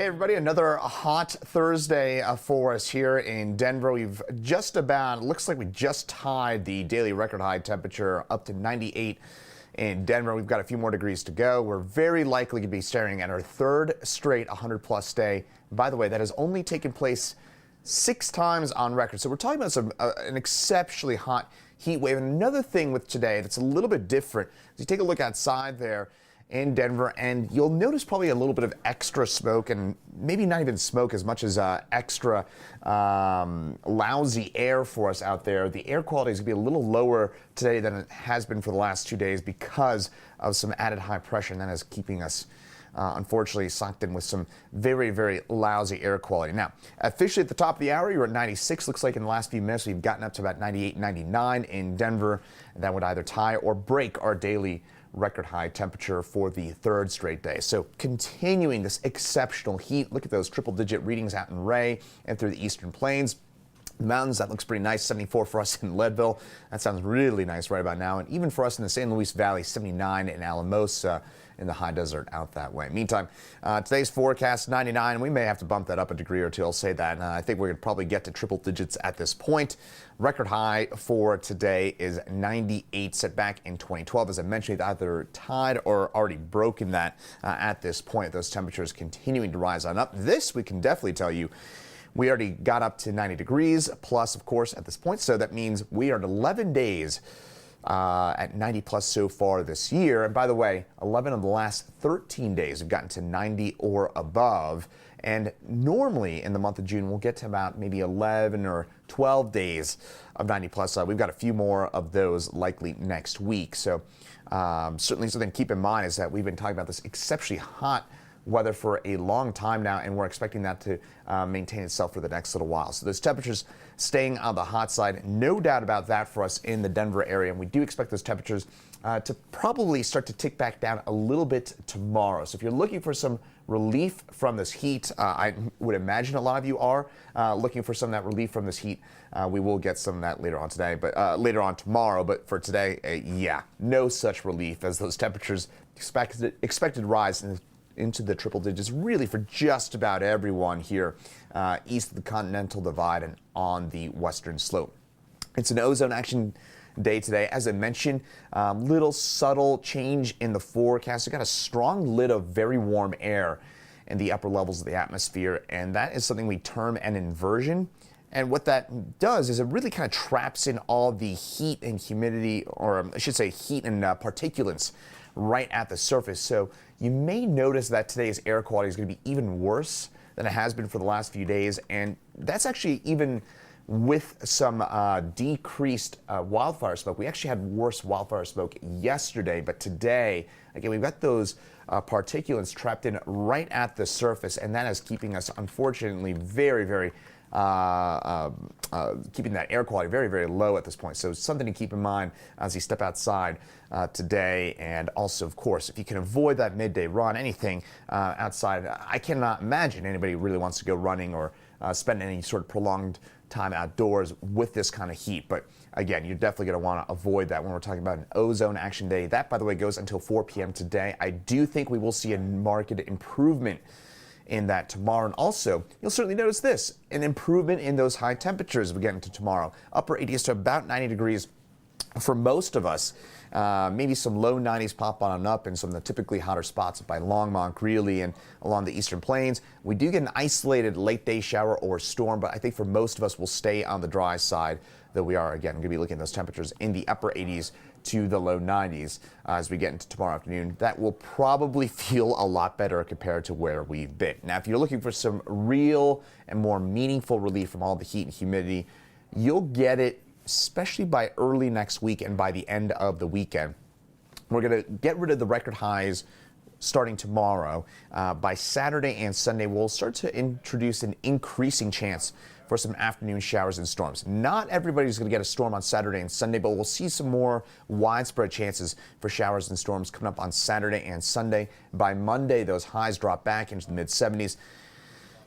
Hey everybody, another hot Thursday for us here in Denver. We've just about, looks like we just tied the daily record high temperature up to 98 in Denver. We've got a few more degrees to go. We're very likely to be staring at our third straight 100-plus day. By the way, that has only taken place 6 times on record. So we're talking about an exceptionally hot heat wave. And another thing with today that's a little bit different, as you take a look outside there in Denver, and you'll notice probably a little bit of extra smoke, and maybe not even smoke as much as extra lousy air for us out there. The air quality is going to be a little lower today than it has been for the last 2 days because of some added high pressure, and that is keeping us unfortunately socked in with some very, very lousy air quality. Now, officially at the top of the hour, you're at 96. Looks like in the last few minutes we've gotten up to about 98, 99 in Denver. And that would either tie or break our daily record high temperature for the third straight day. So continuing this exceptional heat. Look at those triple-digit readings out in Ray and through the eastern plains. The mountains, that looks pretty nice. 74 for us in Leadville. That sounds really nice right about now. And even for us in the San Luis Valley, 79 in Alamosa in the high desert out that way. Meantime, today's forecast 99. We may have to bump that up a degree or two. I'll say that. I think we're going to probably get to triple digits at this point. Record high for today is 98, set back in 2012. As I mentioned, it's either tied or already broken that at this point. Those temperatures continuing to rise on up. This we can definitely tell you. We already got up to 90 degrees plus, of course, at this point. So that means we are at 11 days at 90 plus so far this year. And by the way, 11 of the last 13 days have gotten to 90 or above. And normally in the month of June, we'll get to about maybe 11 or 12 days of 90 plus. We've got a few more of those likely next week. So certainly something to keep in mind is that we've been talking about this exceptionally hot weather for a long time now, and we're expecting that to maintain itself for the next little while. So those temperatures staying on the hot side, no doubt about that for us in the Denver area. And we do expect those temperatures to probably start to tick back down a little bit tomorrow. So if you're looking for some relief from this heat, I would imagine a lot of you are looking for some of that relief from this heat. We will get some of that later on today, but later on tomorrow. But for today, yeah, no such relief as those temperatures expected rise into the triple digits, really for just about everyone here east of the Continental Divide and on the western slope. It's an ozone action day today. As I mentioned, little subtle change in the forecast. We've got a strong lid of very warm air in the upper levels of the atmosphere, and that is something we term an inversion. And what that does is it really kind of traps in all the heat and humidity, or I should say heat and particulates right at the surface. So you may notice that today's air quality is going to be even worse than it has been for the last few days. And that's actually even with some decreased wildfire smoke. We actually had worse wildfire smoke yesterday, but today, again, we've got those particulates trapped in right at the surface, and that is keeping us, unfortunately, very, very keeping that air quality very, very low at this point. So something to keep in mind as you step outside today. And also, of course, if you can avoid that midday run, anything outside, I cannot imagine anybody really wants to go running or spend any sort of prolonged time outdoors with this kind of heat. But again, you're definitely going to want to avoid that when we're talking about an ozone action day. That, by the way, goes until 4 p.m. today. I do think we will see a marked improvement in that tomorrow. And also, you'll certainly notice this, an improvement in those high temperatures as we get into tomorrow. Upper 80s to about 90 degrees for most of us. Maybe some low 90s pop on and up in some of the typically hotter spots by Longmont, Greeley, and along the eastern plains. We do get an isolated late day shower or storm, but I think for most of us we'll stay on the dry side, though we are, again, going to be looking at those temperatures in the upper 80s to the low 90s as we get into tomorrow afternoon. That will probably feel a lot better compared to where we've been. Now, if you're looking for some real and more meaningful relief from all the heat and humidity, you'll get it especially by early next week and by the end of the weekend. We're going to get rid of the record highs starting tomorrow. By Saturday and Sunday, we'll start to introduce an increasing chance for some afternoon showers and storms. Not everybody's going to get a storm on Saturday and Sunday, but we'll see some more widespread chances for showers and storms coming up on Saturday and Sunday. By Monday, those highs drop back into the mid-70s.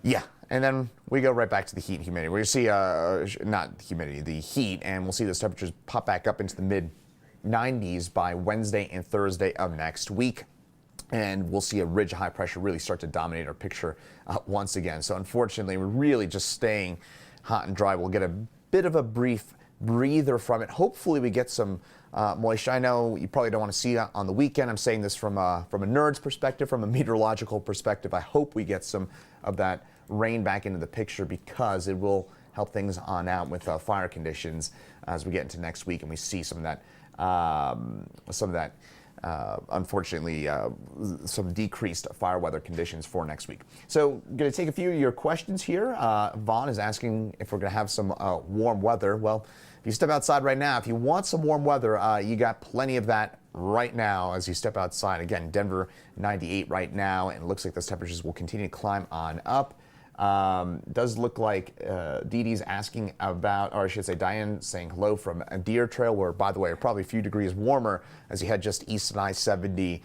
Yeah, and then we go right back to the heat and humidity. We're going to see, not humidity, the heat, and we'll see those temperatures pop back up into the mid-90s by Wednesday and Thursday of next week. and we'll see a ridge of high pressure really start to dominate our picture once again. So unfortunately, we're really just staying hot and dry. We'll get a bit of a brief breather from it. Hopefully we get some moisture. I know you probably don't want to see that on the weekend. I'm saying this from a nerd's perspective, from a meteorological perspective. I hope we get some of that rain back into the picture, because it will help things on out with fire conditions as we get into next week and we see some of that unfortunately, some decreased fire weather conditions for next week. So I'm going to take a few of your questions here. Vaughn is asking if we're going to have some warm weather. Well, if you step outside right now, if you want some warm weather, you got plenty of that right now as you step outside. Again, Denver 98 right now, and it looks like those temperatures will continue to climb on up. Does look like Dee Dee's asking about, or I should say Diane saying hello from a Deer Trail, where, by the way, are probably a few degrees warmer as you head just east of I-70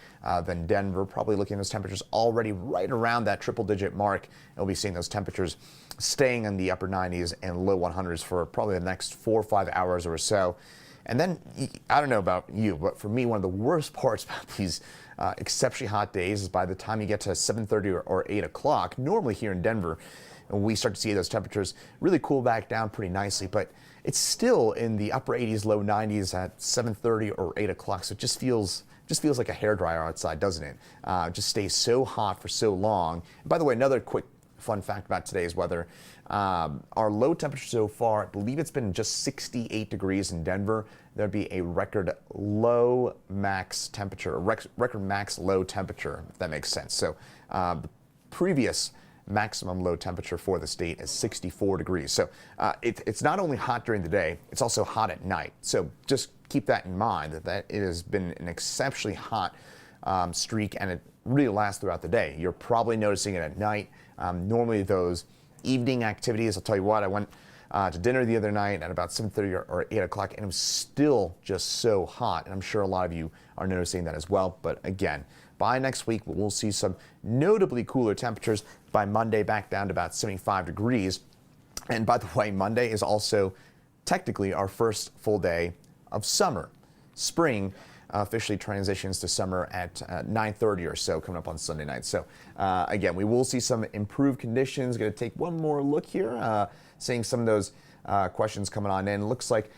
than Denver. Probably looking at those temperatures already right around that triple-digit mark. And we'll be seeing those temperatures staying in the upper 90s and low 100s for probably the next 4 or 5 hours or so. And then, I don't know about you, but for me, one of the worst parts about these exceptionally hot days is by the time you get to 7:30 or 8 o'clock, normally here in Denver, and we start to see those temperatures really cool back down pretty nicely, but it's still in the upper 80s, low 90s at 7:30 or 8 o'clock, so it just feels like a hairdryer outside, doesn't it? Just stays so hot for so long. And by the way, another quick fun fact about today's weather. Our low temperature so far, I believe it's been just 68 degrees in Denver. There'd be a record low max temperature, record max low temperature, if that makes sense. So the previous maximum low temperature for the state is 64 degrees. So it's not only hot during the day, it's also hot at night. So just keep that in mind, that it has been an exceptionally hot streak, and it really lasts throughout the day. You're probably noticing it at night. Normally those evening activities, I'll tell you what, I went to dinner the other night at about 7:30 or 8 o'clock, and it was still just so hot, and I'm sure a lot of you are noticing that as well. But again, by next week, we'll see some notably cooler temperatures. By Monday, back down to about 75 degrees. And by the way, Monday is also technically our first full day of summer. Spring officially transitions to summer at 9:30 or so, coming up on Sunday night. So again, we will see some improved conditions. Going to take one more look here, seeing some of those questions coming on in. Looks like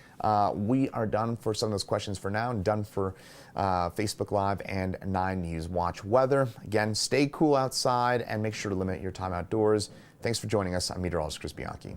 we are done for some of those questions for now, and done for Facebook Live and 9 News Watch Weather. Again, stay cool outside and make sure to limit your time outdoors. Thanks for joining us. I'm Meteorologist Chris Bianchi.